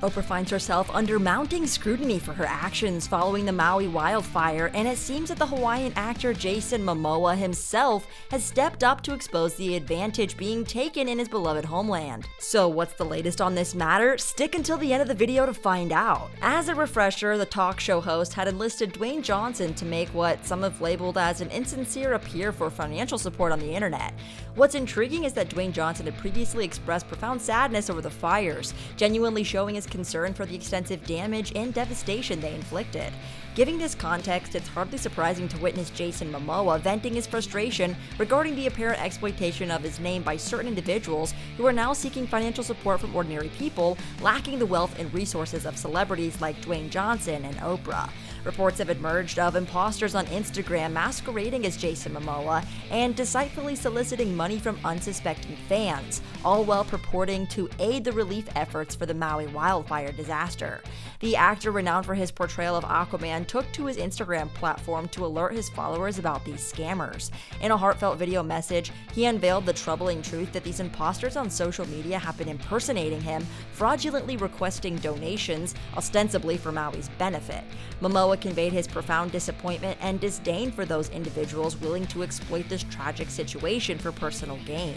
Oprah finds herself under mounting scrutiny for her actions following the Maui wildfire, and it seems that the Hawaiian actor Jason Momoa himself has stepped up to expose the advantage being taken in his beloved homeland. So what's the latest on this matter? Stick until the end of the video to find out. As a refresher, the talk show host had enlisted Dwayne Johnson to make what some have labeled as an insincere appeal for financial support on the internet. What's intriguing is that Dwayne Johnson had previously expressed profound sadness over the fires, genuinely showing his concern for the extensive damage and devastation they inflicted. Giving this context, it's hardly surprising to witness Jason Momoa venting his frustration regarding the apparent exploitation of his name by certain individuals who are now seeking financial support from ordinary people, lacking the wealth and resources of celebrities like Dwayne Johnson and Oprah. Reports have emerged of imposters on Instagram masquerading as Jason Momoa and deceitfully soliciting money from unsuspecting fans, all while purporting to aid the relief efforts for the Maui wildfire disaster. The actor, renowned for his portrayal of Aquaman, took to his Instagram platform to alert his followers about these scammers. In a heartfelt video message, he unveiled the troubling truth that these imposters on social media have been impersonating him, fraudulently requesting donations, ostensibly for Maui's benefit. Momoa conveyed his profound disappointment and disdain for those individuals willing to exploit this tragic situation for personal gain.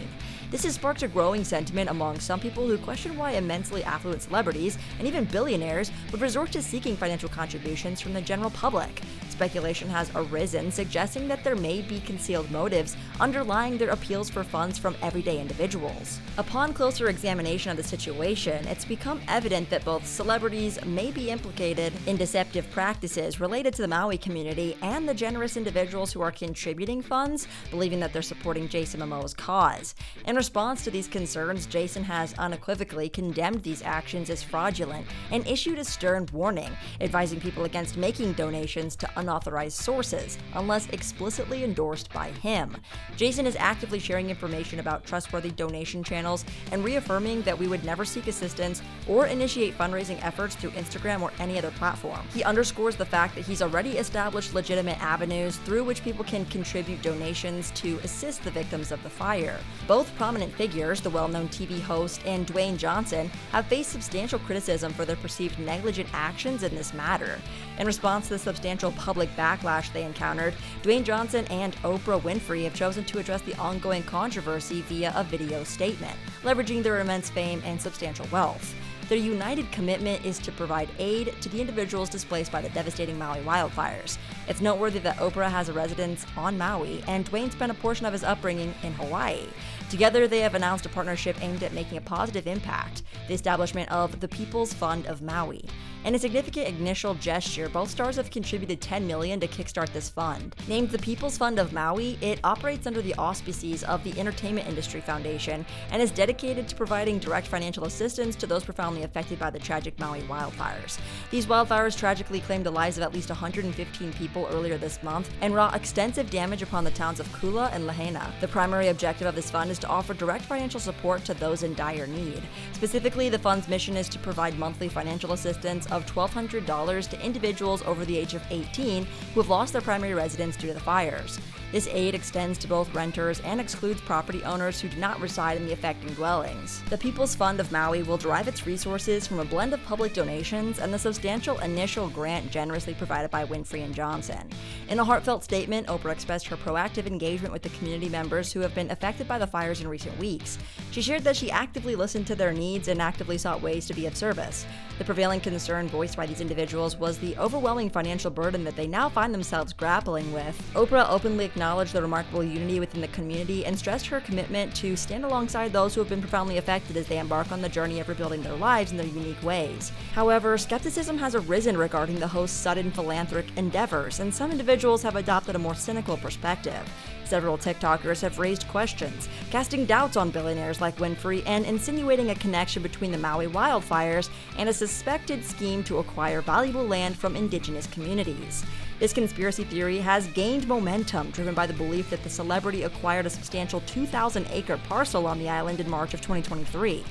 This has sparked a growing sentiment among some people who question why immensely affluent celebrities and even billionaires would resort to seeking financial contributions from the general public. Speculation has arisen, suggesting that there may be concealed motives underlying their appeals for funds from everyday individuals. Upon closer examination of the situation, it's become evident that both celebrities may be implicated in deceptive practices related to the Maui community and the generous individuals who are contributing funds, believing that they're supporting Jason Momoa's cause. In response to these concerns, Jason has unequivocally condemned these actions as fraudulent and issued a stern warning, advising people against making donations to unauthorized sources, unless explicitly endorsed by him. Jason is actively sharing information about trustworthy donation channels and reaffirming that we would never seek assistance or initiate fundraising efforts through Instagram or any other platform. He underscores the fact that he's already established legitimate avenues through which people can contribute donations to assist the victims of the fire. Both prominent figures, the well-known TV host and Dwayne Johnson, have faced substantial criticism for their perceived negligent actions in this matter. In response to the substantial public backlash they encountered, Dwayne Johnson and Oprah Winfrey have chosen to address the ongoing controversy via a video statement, leveraging their immense fame and substantial wealth. Their united commitment is to provide aid to the individuals displaced by the devastating Maui wildfires. It's noteworthy that Oprah has a residence on Maui, and Dwayne spent a portion of his upbringing in Hawaii. Together, they have announced a partnership aimed at making a positive impact, the establishment of the People's Fund of Maui. In a significant initial gesture, both stars have contributed $10 million to kickstart this fund. Named the People's Fund of Maui, it operates under the auspices of the Entertainment Industry Foundation and is dedicated to providing direct financial assistance to those profoundly affected by the tragic Maui wildfires. These wildfires tragically claimed the lives of at least 115 people earlier this month and wrought extensive damage upon the towns of Kula and Lahaina. The primary objective of this fund is to offer direct financial support to those in dire need. Specifically, the fund's mission is to provide monthly financial assistance of $1,200 to individuals over the age of 18 who have lost their primary residence due to the fires. This aid extends to both renters and excludes property owners who do not reside in the affected dwellings. The People's Fund of Maui will derive its resources from a blend of public donations and the substantial initial grant generously provided by Winfrey and Johnson. In a heartfelt statement, Oprah expressed her proactive engagement with the community members who have been affected by the fires in recent weeks. She shared that she actively listened to their needs and actively sought ways to be of service. The prevailing concern voiced by these individuals was the overwhelming financial burden that they now find themselves grappling with. Oprah openly acknowledged the remarkable unity within the community and stressed her commitment to stand alongside those who have been profoundly affected as they embark on the journey of rebuilding their lives in their unique ways. However, skepticism has arisen regarding the host's sudden philanthropic endeavors, and some individuals have adopted a more cynical perspective. Several TikTokers have raised questions, casting doubts on billionaires like Winfrey and insinuating a connection between the Maui wildfires and a suspected scheme to acquire valuable land from indigenous communities. This conspiracy theory has gained momentum, driven by the belief that the celebrity acquired a substantial 2,000-acre parcel on the island in March of 2023.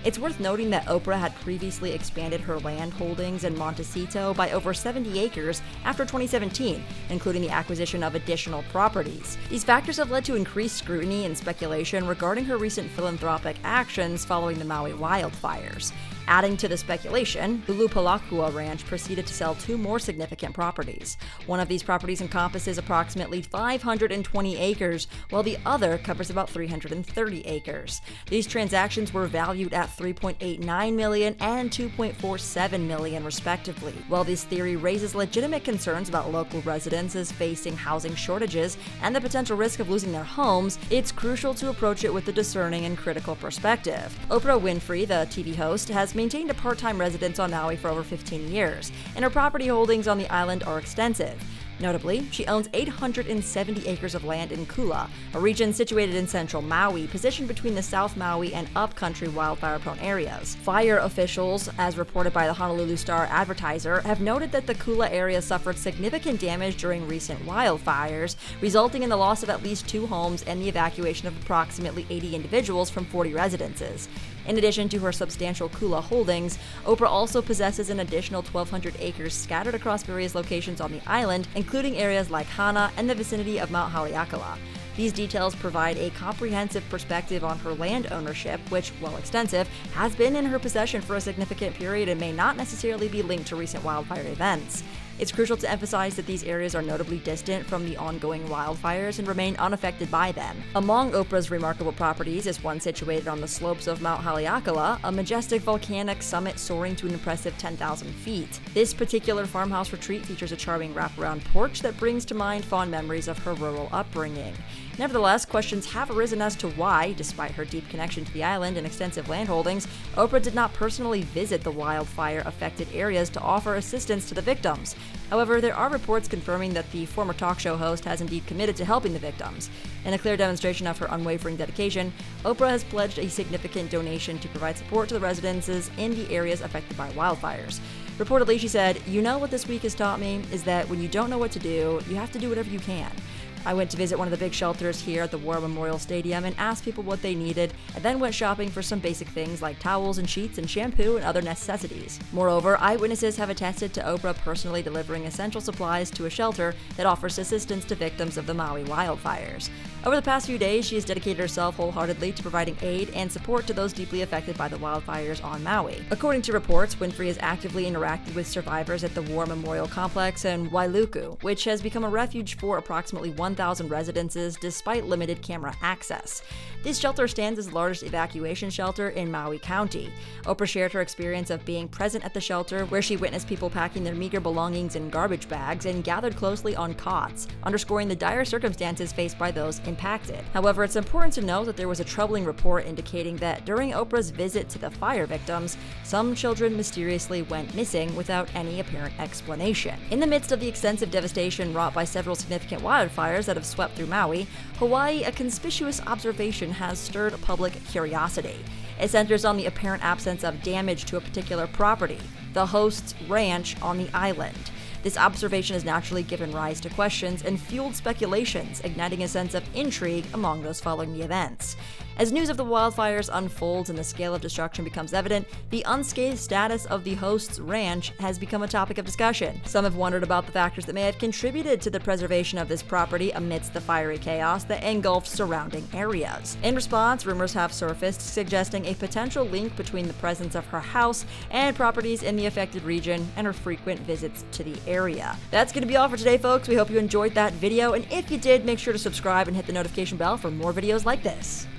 It's worth noting that Oprah had previously expanded her land holdings in Montecito by over 70 acres after 2017, including the acquisition of additional properties. These factors have led to increased scrutiny and speculation regarding her recent philanthropic actions following the Maui wildfires. Adding to the speculation, Ulupalakua Ranch proceeded to sell 2 more significant properties. One of these properties encompasses approximately 520 acres, while the other covers about 330 acres. These transactions were valued at $3.89 million and $2.47 million, respectively. While this theory raises legitimate concerns about local residences facing housing shortages and the potential risk of losing their homes, it's crucial to approach it with a discerning and critical perspective. Oprah Winfrey, the TV host, has maintained a part-time residence on Maui for over 15 years, and her property holdings on the island are extensive. Notably, she owns 870 acres of land in Kula, a region situated in central Maui, positioned between the South Maui and upcountry wildfire-prone areas. Fire officials, as reported by the Honolulu Star-Advertiser, have noted that the Kula area suffered significant damage during recent wildfires, resulting in the loss of at least 2 homes and the evacuation of approximately 80 individuals from 40 residences. In addition to her substantial Kula holdings, Oprah also possesses an additional 1,200 acres scattered across various locations on the island, including areas like Hana and the vicinity of Mount Haleakala. These details provide a comprehensive perspective on her land ownership, which, while extensive, has been in her possession for a significant period and may not necessarily be linked to recent wildfire events. It's crucial to emphasize that these areas are notably distant from the ongoing wildfires and remain unaffected by them. Among Oprah's remarkable properties is one situated on the slopes of Mount Haleakala, a majestic volcanic summit soaring to an impressive 10,000 feet. This particular farmhouse retreat features a charming wraparound porch that brings to mind fond memories of her rural upbringing. Nevertheless, questions have arisen as to why, despite her deep connection to the island and extensive landholdings, Oprah did not personally visit the wildfire-affected areas to offer assistance to the victims. However, there are reports confirming that the former talk show host has indeed committed to helping the victims. In a clear demonstration of her unwavering dedication, Oprah has pledged a significant donation to provide support to the residences in the areas affected by wildfires. Reportedly, she said, "You know what this week has taught me is that when you don't know what to do, you have to do whatever you can. I went to visit one of the big shelters here at the War Memorial Stadium and asked people what they needed, and then went shopping for some basic things like towels and sheets and shampoo and other necessities." Moreover, eyewitnesses have attested to Oprah personally delivering essential supplies to a shelter that offers assistance to victims of the Maui wildfires. Over the past few days, she has dedicated herself wholeheartedly to providing aid and support to those deeply affected by the wildfires on Maui. According to reports, Winfrey has actively interacted with survivors at the War Memorial Complex in Wailuku, which has become a refuge for approximately 1,000 residences despite limited camera access. This shelter stands as the largest evacuation shelter in Maui County. Oprah shared her experience of being present at the shelter, where she witnessed people packing their meager belongings in garbage bags and gathered closely on cots, underscoring the dire circumstances faced by those impacted. However, it's important to note that there was a troubling report indicating that during Oprah's visit to the fire victims, some children mysteriously went missing without any apparent explanation. In the midst of the extensive devastation wrought by several significant wildfires that have swept through Maui, Hawaii, a conspicuous observation has stirred public curiosity. It centers on the apparent absence of damage to a particular property, the host's ranch on the island. This observation has naturally given rise to questions and fueled speculations, igniting a sense of intrigue among those following the events. As news of the wildfires unfolds and the scale of destruction becomes evident, the unscathed status of the host's ranch has become a topic of discussion. Some have wondered about the factors that may have contributed to the preservation of this property amidst the fiery chaos that engulfed surrounding areas. In response, rumors have surfaced suggesting a potential link between the presence of her house and properties in the affected region and her frequent visits to the area. That's going to be all for today, folks. We hope you enjoyed that video, and if you did, make sure to subscribe and hit the notification bell for more videos like this.